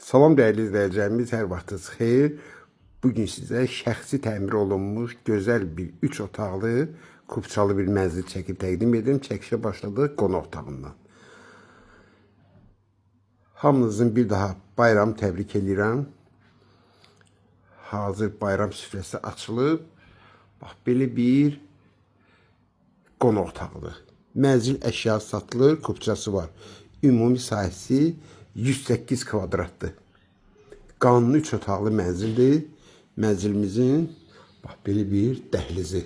Salam değerli izleyicilerimiz, her vaxtınız xeyir. Bugün sizə şəxsi təmir olunmuş, gözəl bir 3 otaqlı, kubçalı bir mənzil çəkib təqdim edim. Çəkişə başladıq qonaq otağından. Hamınızın bir daha bayram təbrik edirəm. Hazır bayram süfrəsi açılıb. Bax, belə bir qonaq otağıdır. Mənzil əşya satılır, kubçası var. Ümumi sahəsi 108 kvadratdır. Qanuni 3 otaqlı mənzildir. Mənzilimizin bax, belə bir dəhlizi.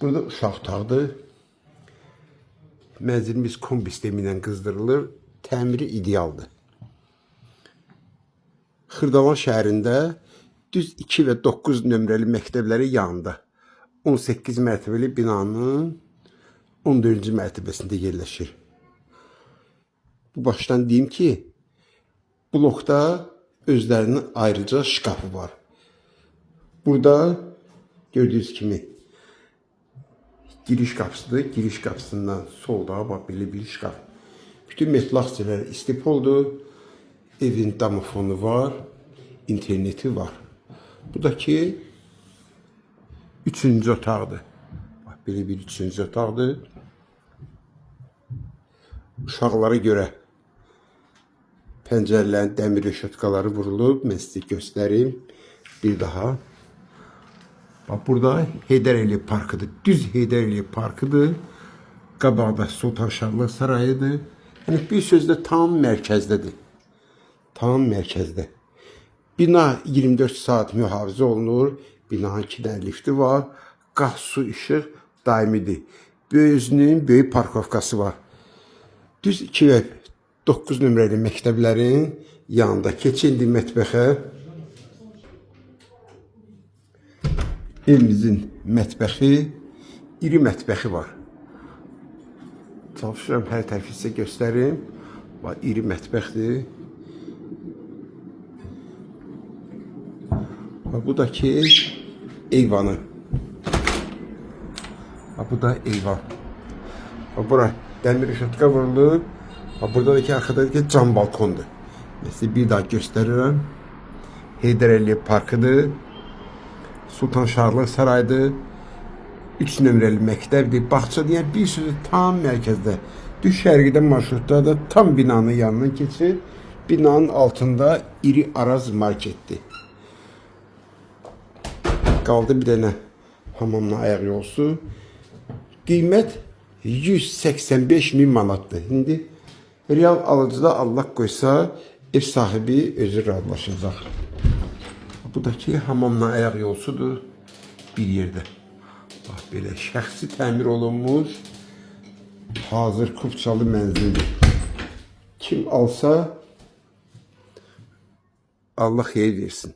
Burada uşaq otağıdır. Mənzilimiz kombi sistemi ilə qızdırılır. Təmiri idealdır. Xırdavan şəhərində düz 2 və 9 nömrəli məktəbləri yanında 18 mərtəbəli binanın 14-cü mərtəbəsində yerləşir. Bu baştan deyim ki, blokda özlərinin ayrıca şkafı var. Burada gördüğünüz kimi giriş qapısıdır. Giriş qapısından solda bax, belə bir şkaf. Bütün metal aksiyələr istif oldu. Evin damofonu var. İnterneti var. Buradakı 3-cü otaqdır. Bax, belə bir 3-cü otaqdır. Uşaqlara görə pəncərələrin dəmir rəşatkaları vurulub. Mən sizə göstərim. Bir daha. Bax, burada Heydər Əliyev parkıdır. Düz Heydər Əliyev parkıdır. Qabaqda Sultan Şahlar Sarayıdır. Yəni, bir sözlə tam mərkəzdədir. Tam mərkəzdə. Bina 24 saat mühafizə olunur. Binanın 2 dənə lifti var. Qaz, su, işıq daimidir. Özünün böyük parkovkası var. Düz 2 və 9 nömrəli məktəblərin yanında. Keçildi mətbəxə. Evimizin mətbəxi, iri mətbəxi var. Çalışıram hər tərəfi sizə göstərim. Bax, iri mətbəxdir. Bax, bu da ki eyvanı. Bax, bu da eyvan. Bax, bura dəmir rəşatka vurulub. Bax, burada da ki arxadakı cam balkondur. Mesela bir daha göstərirəm. Heydər Əliyev parkıdır. Sultan Şahlar Sarayıdır. 3 nömrəli məktəbdir. Bağça deyən bir sözü tam mərkəzdə. Düz şərqidə marşrutda da tam binanın yanından keçir. Binanın altında iri Araz marketdir. Qaldı bir dənə hamamla ayaq yolsu. Qiymət 185.000 manatdır. İndi real alıcıda Allah qoysa ev sahibi özü razılaşacaq. Bu da ki hamamla ayaq yolsudur bir yerdə. Bax, belə şəxsi təmir olunmuş hazır kubçalı mənzildir. Kim alsa Allah xeyir versin.